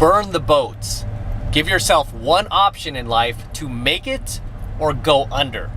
burn the boats. Give yourself one option in life to make it or go under.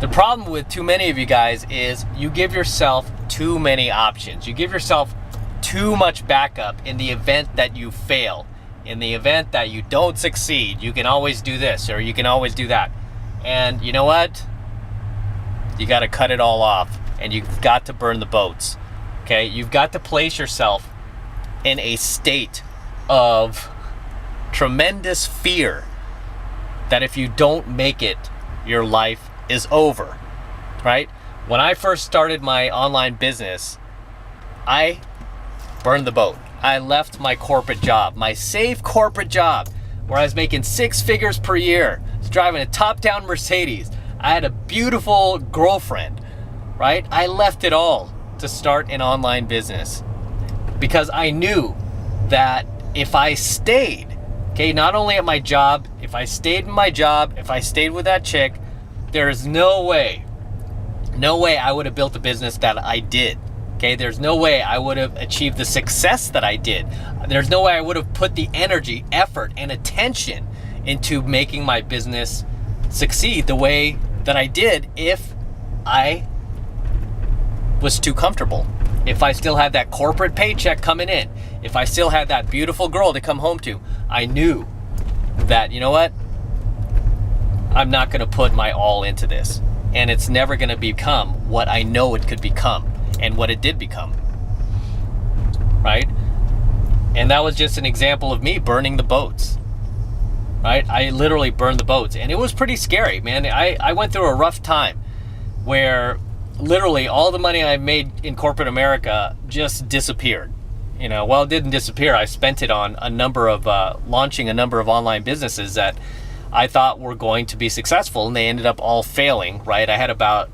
The problem with too many of you guys is you give yourself too many options. You give yourself too much backup in the event that you fail. In the event that you don't succeed, you can always do this or you can always do that. And you know what? You got to cut it all off and you've got to burn the boats. Okay? You've got to place yourself in a state of tremendous fear that if you don't make it, your life is over, right? When I first started my online business, I burned the boat. I left my corporate job, my safe corporate job, where I was making 6 figures per year, I was driving a top-down Mercedes. I had a beautiful girlfriend, right? I left it all to start an online business because I knew that if I stayed, okay, not only at my job, if I stayed in my job, if I stayed with that chick, there's no way I would have built the business that I did. Okay, there's no way I would have achieved the success that I did. There's no way I would have put the energy, effort, and attention into making my business succeed the way that I did if I was too comfortable. If I still had that corporate paycheck coming in, if I still had that beautiful girl to come home to, I knew that, you know what? I'm not gonna put my all into this. And it's never gonna become what I know it could become and what it did become, right? And that was just an example of me burning the boats, right? I literally burned the boats and it was pretty scary, man. I went through a rough time where literally all the money I made in corporate America just disappeared. You know, well, it didn't disappear. I spent it on launching a number of online businesses that I thought were going to be successful, and they ended up all failing, right? I had about,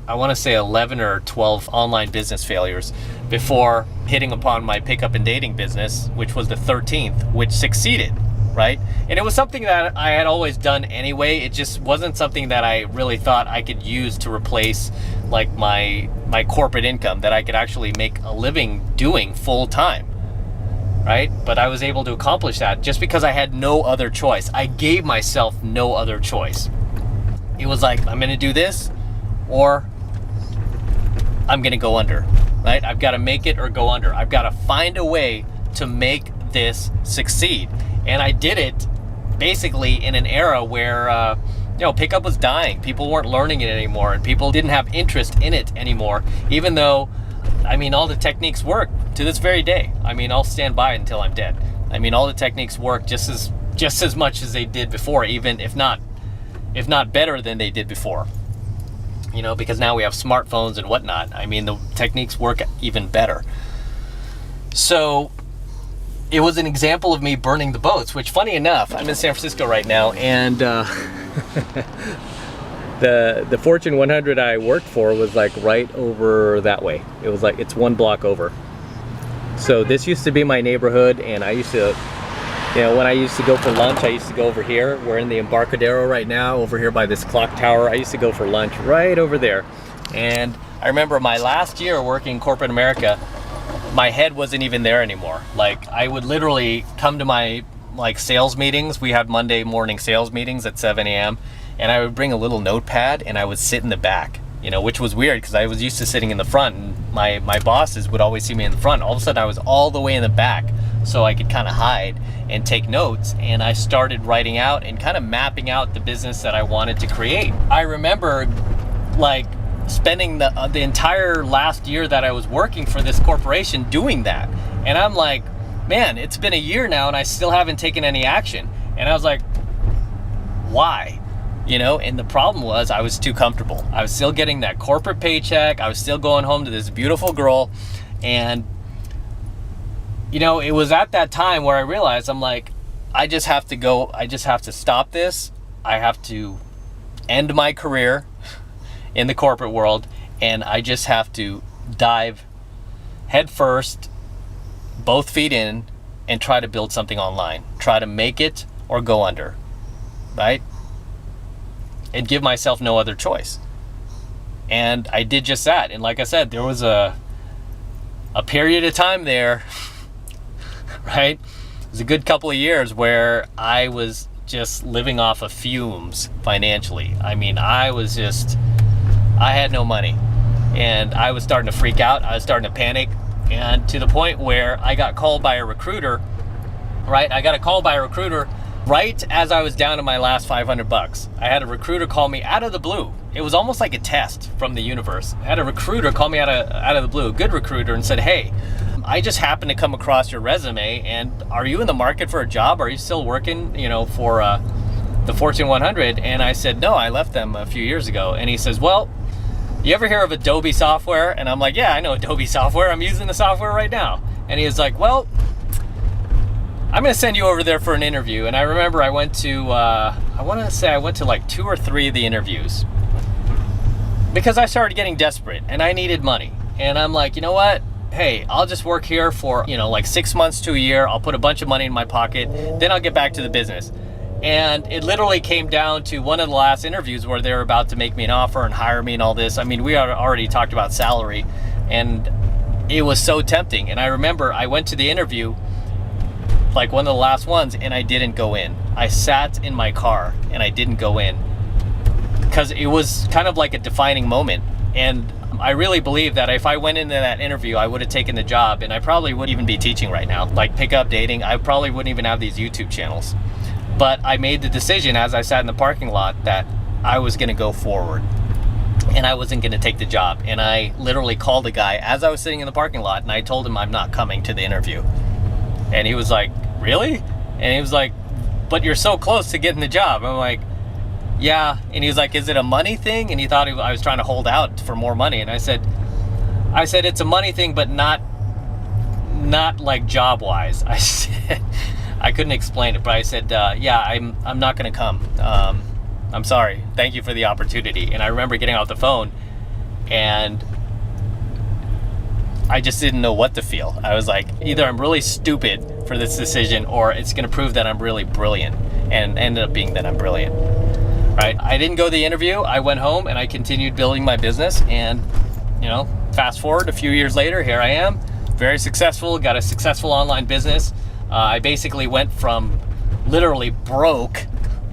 I want to say 11 or 12 online business failures before hitting upon my pickup and dating business, which was the 13th, which succeeded, right? And it was something that I had always done anyway. It just wasn't something that I really thought I could use to replace like my corporate income that I could actually make a living doing full time, right? But I was able to accomplish that just because I had no other choice. I gave myself no other choice. It was like, I'm gonna do this or I'm gonna go under, right? I've gotta make it or go under. I've gotta find a way to make this succeed. And I did it basically in an era where, pickup was dying. People weren't learning it anymore and people didn't have interest in it anymore, even though, I mean, all the techniques work to this very day. I mean, I'll stand by it until I'm dead. I mean, all the techniques work just as much as they did before, even if not better than they did before. You know, because now we have smartphones and whatnot. I mean, the techniques work even better. So it was an example of me burning the boats, which, funny enough, I'm in San Francisco right now, and the Fortune 100 I worked for was like right over that way. It was like, it's one block over. So this used to be my neighborhood, and I used to, when I used to go for lunch, I used to go over here. We're in the Embarcadero right now, over here by this clock tower. I used to go for lunch right over there. And I remember my last year working in corporate America, my head wasn't even there anymore. Like, I would literally come to my sales meetings. We had Monday morning sales meetings at 7 a.m. and I would bring a little notepad and I would sit in the back, which was weird because I was used to sitting in the front, and my bosses would always see me in the front. All of a sudden I was all the way in the back so I could kind of hide and take notes, and I started writing out and kind of mapping out the business that I wanted to create. I remember spending the entire last year that I was working for this corporation doing that. And I'm like, man, it's been a year now and I still haven't taken any action. And I was like, why? And the problem was I was too comfortable. I was still getting that corporate paycheck. I was still going home to this beautiful girl. And, it was at that time where I realized, I'm like, I just have to stop this. I have to end my career in the corporate world, and I just have to dive head first, both feet in, and try to build something online. Try to make it or go under, right? And give myself no other choice. And I did just that. And like I said, there was a period of time there, right, It was a good couple of years where I was just living off of fumes financially. I mean, I had no money, and I was starting to freak out. I was starting to panic, and to the point where I got called by a recruiter, right? I got a call by a recruiter right as I was down to my last $500. I had a recruiter call me out of the blue. It was almost like a test from the universe. I had a recruiter call me out of the blue, a good recruiter, and said, hey, I just happened to come across your resume, and are you in the market for a job? Are you still working, for the Fortune 100? And I said, no, I left them a few years ago. And he says, well, you ever hear of Adobe software? And I'm like, yeah, I know Adobe software. I'm using the software right now. And he was like, well, I'm going to send you over there for an interview. And I remember I went to, I went to like 2 or 3 of the interviews because I started getting desperate and I needed money. And I'm like, you know what? Hey, I'll just work here for, like 6 months to a year. I'll put a bunch of money in my pocket. Then I'll get back to the business. And it literally came down to one of the last interviews where they were about to make me an offer and hire me and all this. I mean, we already talked about salary, and it was so tempting. And I remember I went to the interview, like one of the last ones, and I didn't go in. I sat in my car and I didn't go in because it was kind of like a defining moment. And I really believe that if I went into that interview, I would have taken the job, and I probably wouldn't even be teaching right now. Like pickup dating, I probably wouldn't even have these YouTube channels. But I made the decision as I sat in the parking lot that I was going to go forward and I wasn't going to take the job. And I literally called the guy as I was sitting in the parking lot, and I told him I'm not coming to the interview. And he was like, really? And he was like, but you're so close to getting the job. I'm like, yeah. And he was like, is it a money thing? And he thought I was trying to hold out for more money. And I said, it's a money thing, but not like job wise. I said, I couldn't explain it, but I said, yeah, I'm not going to come. I'm sorry. Thank you for the opportunity. And I remember getting off the phone, and I just didn't know what to feel. I was like, either I'm really stupid for this decision, or it's going to prove that I'm really brilliant, and ended up being that I'm brilliant. Right? I didn't go to the interview. I went home and I continued building my business, and fast forward a few years later, here I am, very successful, got a successful online business. I basically went from literally broke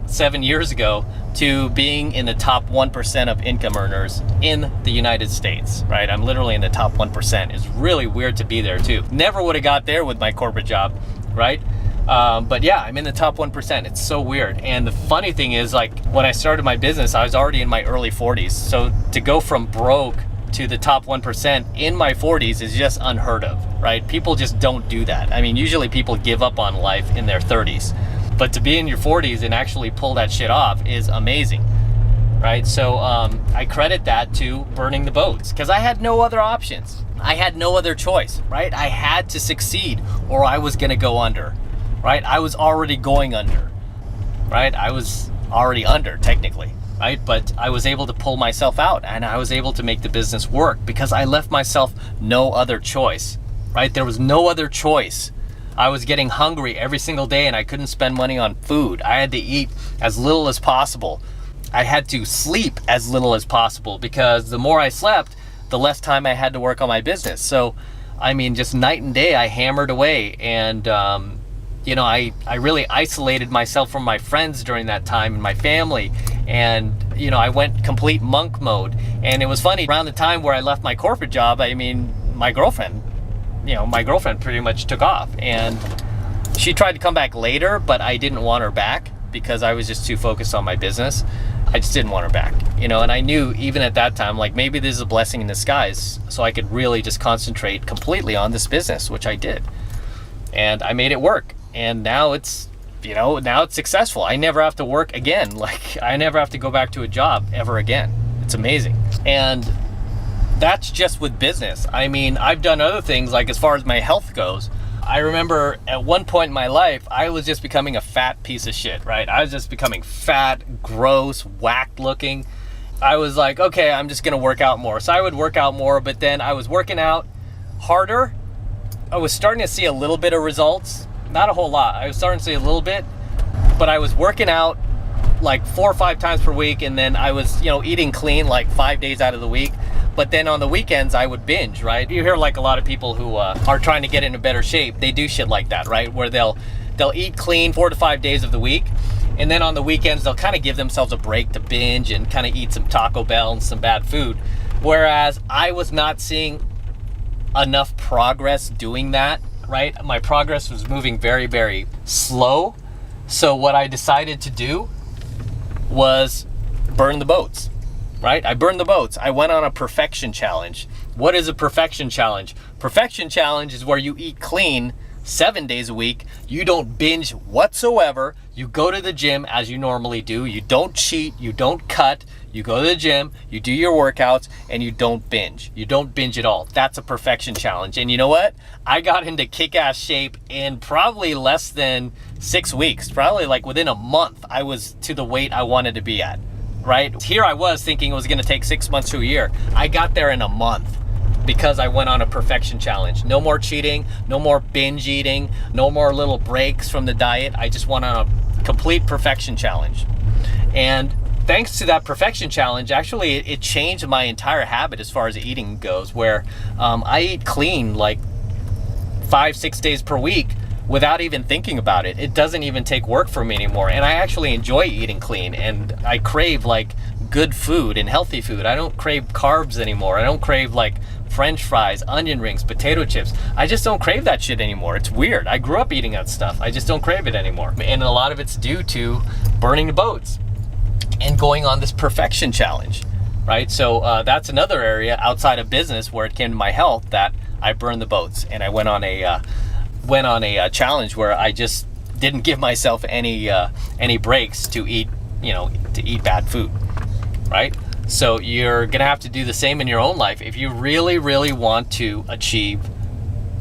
7 years ago to being in the top 1% of income earners in the United States, right? I'm literally in the top 1%. It's really weird to be there too. Never would have got there with my corporate job, right? But yeah, I'm in the top 1%. It's so weird. And the funny thing is, like, when I started my business, I was already in my early 40s. So to go from broke to the top 1% in my 40s is just unheard of, right? People just don't do that. I mean, usually people give up on life in their 30s, but to be in your 40s and actually pull that shit off is amazing, right? So I credit that to burning the boats, because I had no other options. I had no other choice, right? I had to succeed or I was gonna go under, right? I was already going under, right? I was already under technically. Right? But I was able to pull myself out, and I was able to make the business work because I left myself no other choice, right? There was no other choice. I was getting hungry every single day, and I couldn't spend money on food. I had to eat as little as possible. I had to sleep as little as possible, because the more I slept, the less time I had to work on my business. So, I mean, just night and day, I hammered away, and I really isolated myself from my friends during that time and my family. And, I went complete monk mode. And it was funny, around the time where I left my corporate job, I mean, my girlfriend pretty much took off. And she tried to come back later, but I didn't want her back because I was just too focused on my business. I just didn't want her back, and I knew even at that time, like, maybe this is a blessing in disguise, so I could really just concentrate completely on this business, which I did. And I made it work. And now it's successful. I never have to work again. Like, I never have to go back to a job ever again. It's amazing. And that's just with business. I mean, I've done other things, like as far as my health goes. I remember at one point in my life, I was just becoming a fat piece of shit, right? I was just becoming fat, gross, whacked looking. I was like, okay, I'm just gonna work out more. So I would work out more, but then I was working out harder. I was starting to see a little bit of results. Not a whole lot. I was starting to see a little bit, but I was working out like 4 or 5 times per week, and then I was, eating clean like 5 days out of the week. But then on the weekends, I would binge, right? You hear like a lot of people who are trying to get into better shape. They do shit like that, right? Where they'll they'll eat clean 4 to 5 days of the week. And then on the weekends, they'll kind of give themselves a break to binge and kind of eat some Taco Bell and some bad food. Whereas I was not seeing enough progress doing that, right? My progress was moving very, very slow. So what I decided to do was burn the boats, right? I burned the boats. I went on a perfection challenge. What is a perfection challenge? Perfection challenge is where you eat clean 7 days a week. You don't binge whatsoever. You go to the gym as you normally do. You don't cheat. You don't cut. You go to the gym, you do your workouts, and you don't binge. You don't binge at all. That's a perfection challenge. And you know what? I got into kick-ass shape in probably less than 6 weeks. Probably like within a month, I was to the weight I wanted to be at, right? Here I was thinking it was gonna take 6 months to a year. I got there in a month because I went on a perfection challenge. No more cheating, no more binge eating, no more little breaks from the diet. I just went on a complete perfection challenge. And thanks to that perfection challenge, actually, it changed my entire habit as far as eating goes, where I eat clean like 5-6 days per week without even thinking about it. It doesn't even take work for me anymore. And I actually enjoy eating clean, and I crave like good food and healthy food. I don't crave carbs anymore. I don't crave like French fries, onion rings, potato chips. I just don't crave that shit anymore. It's weird. I grew up eating that stuff. I just don't crave it anymore. And a lot of it's due to burning the boats and going on this perfection challenge, right? So that's another area outside of business where it came to my health that I burned the boats, and I went on a challenge where I just didn't give myself any breaks to eat, to eat bad food, right? So you're gonna have to do the same in your own life if you really, really want to achieve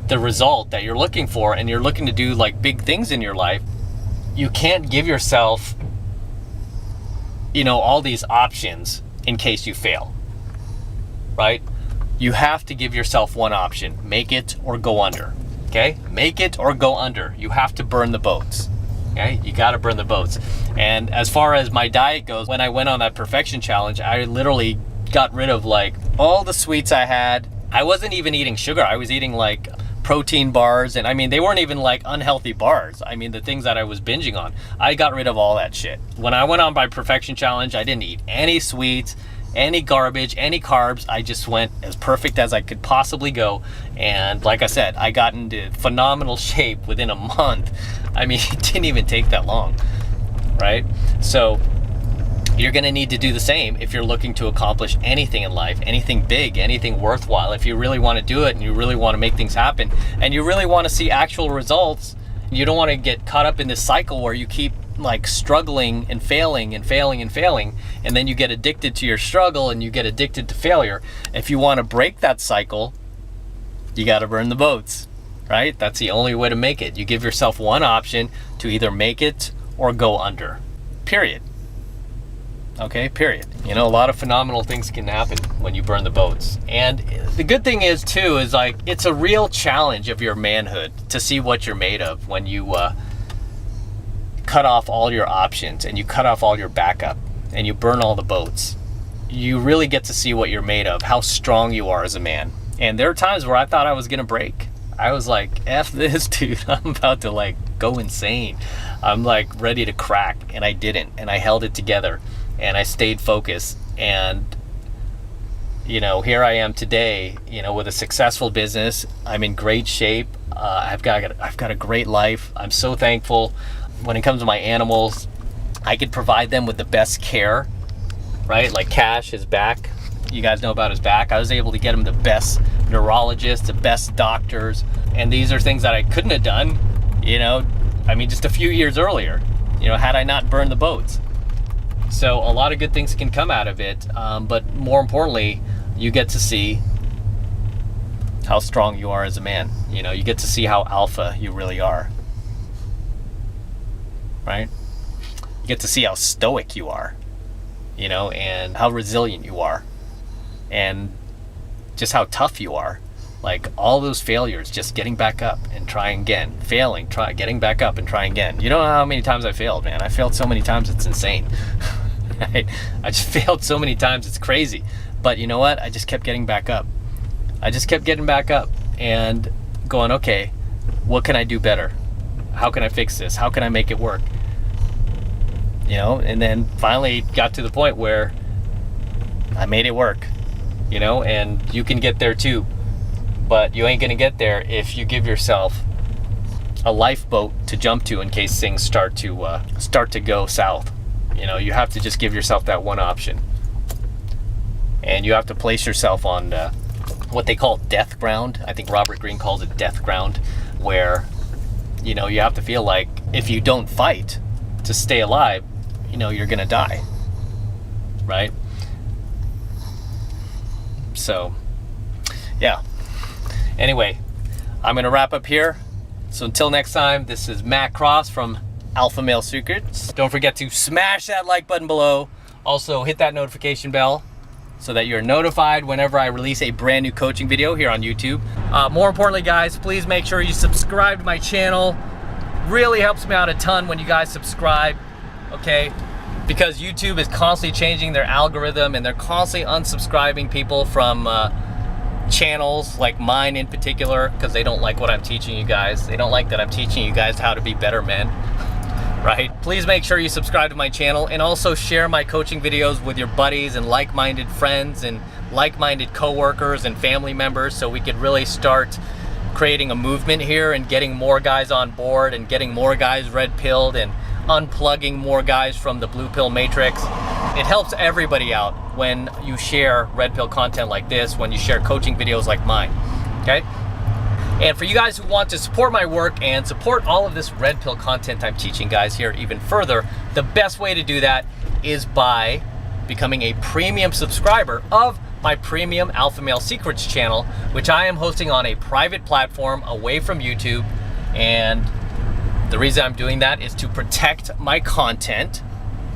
the result that you're looking for, and you're looking to do like big things in your life. You can't give yourself all these options in case you fail, right? You have to give yourself one option: make it or go under, okay? Make it or go under. You have to burn the boats, okay? You gotta burn the boats. And as far as my diet goes, when I went on that perfection challenge, I literally got rid of like all the sweets I had. I wasn't even eating sugar. I was eating like protein bars, and I mean, they weren't even like unhealthy bars. I mean, the things that I was binging on, I got rid of all that shit. When I went on my perfection challenge, I didn't eat any sweets, any garbage, any carbs. I just went as perfect as I could possibly go. And like I said, I got into phenomenal shape within a month. I mean, it didn't even take that long, right? So you're gonna need to do the same if you're looking to accomplish anything in life, anything big, anything worthwhile. If you really wanna do it and you really wanna make things happen and you really wanna see actual results, you don't wanna get caught up in this cycle where you keep like struggling and failing and failing and failing, and then you get addicted to your struggle and you get addicted to failure. If you wanna break that cycle, you gotta burn the boats, right? That's the only way to make it. You give yourself one option to either make it or go under, period. Okay, period. A lot of phenomenal things can happen when you burn the boats. And the good thing is too, is like, it's a real challenge of your manhood to see what you're made of when you cut off all your options and you cut off all your backup and you burn all the boats. You really get to see what you're made of, how strong you are as a man. And there are times where I thought I was gonna break. I was like, F this, dude. I'm about to like go insane. I'm like ready to crack, and I didn't. And I held it together. And I stayed focused, and here I am today, with a successful business. I'm in great shape. I've got a great life. I'm so thankful. When it comes to my animals, I could provide them with the best care, right? Like Cash, his back. You guys know about his back. I was able to get him the best neurologists, the best doctors, and these are things that I couldn't have done, just a few years earlier, had I not burned the boats. So a lot of good things can come out of it, but more importantly, you get to see how strong you are as a man. You get to see how alpha you really are, right? You get to see how stoic you are, and how resilient you are, and just how tough you are. Like all those failures, just getting back up and trying again, failing, getting back up and trying again. You don't know how many times I failed, man. I failed so many times, it's insane. I just failed so many times, it's crazy. But you know what? I just kept getting back up. I just kept getting back up and going, okay, what can I do better? how can I fix this? How can I make it work? You know, and then finally got to the point where I made it work, you know, and you can get there too. But you ain't gonna get there if you give yourself a lifeboat to jump to in case things start to go south. You know, you have to just give yourself that one option, and you have to place yourself on what they call death ground. I think Robert Greene calls it death ground, where, you know, you have to feel like if you don't fight to stay alive, you know, you're gonna die, right? So, yeah. Anyway, I'm gonna wrap up here. So until next time, this is Matt Cross from Alpha Male Secrets. Don't forget to smash that like button below. Also hit that notification bell so that you're notified whenever I release a brand new coaching video here on YouTube. More importantly, guys, please make sure you subscribe to my channel. Really helps me out a ton when you guys subscribe, okay? Because YouTube is constantly changing their algorithm, and they're constantly unsubscribing people from channels like mine in particular, because they don't like what I'm teaching you guys. They don't like that I'm teaching you guys how to be better men, right? Please make sure you subscribe to my channel, and also share my coaching videos with your buddies and like-minded friends and like-minded coworkers and family members, so we could really start creating a movement here and getting more guys on board and getting more guys red-pilled and unplugging more guys from the blue pill matrix. It helps everybody out when you share red pill content like this, when you share coaching videos like mine, okay? And for you guys who want to support my work and support all of this red pill content I'm teaching guys here even further, the best way to do that is by becoming a premium subscriber of my premium Alpha Male Secrets channel, which I am hosting on a private platform away from YouTube. And the reason I'm doing that is to protect my content,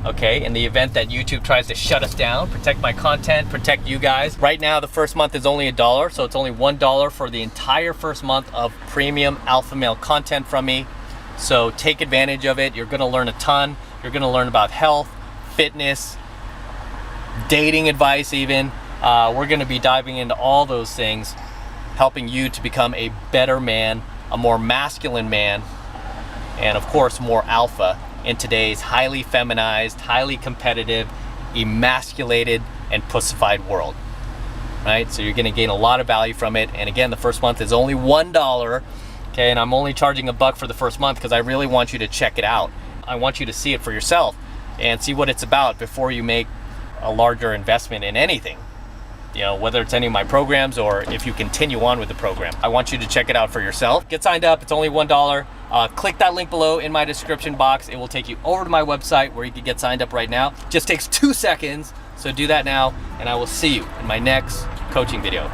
okay? In the event that YouTube tries to shut us down, protect my content, protect you guys. Right now, the first month is only $1, so it's only $1 for the entire first month of premium Alpha Male content from me. So take advantage of it. You're gonna learn a ton. You're gonna learn about health, fitness, dating advice even. We're gonna be diving into all those things, helping you to become a better man, a more masculine man, and of course more alpha in today's highly feminized, highly competitive, emasculated, and pussified world, right? So you're gonna gain a lot of value from it. And again, the first month is only $1, okay? And I'm only charging $1 for the first month because I really want you to check it out. I want you to see it for yourself and see what it's about before you make a larger investment in anything. You know, whether it's any of my programs or if you continue on with the program. I want you to check it out for yourself. Get signed up, it's only $1. Click that link below in my description box. It will take you over to my website where you can get signed up right now. Just takes 2 seconds, so do that now, and I will see you in my next coaching video.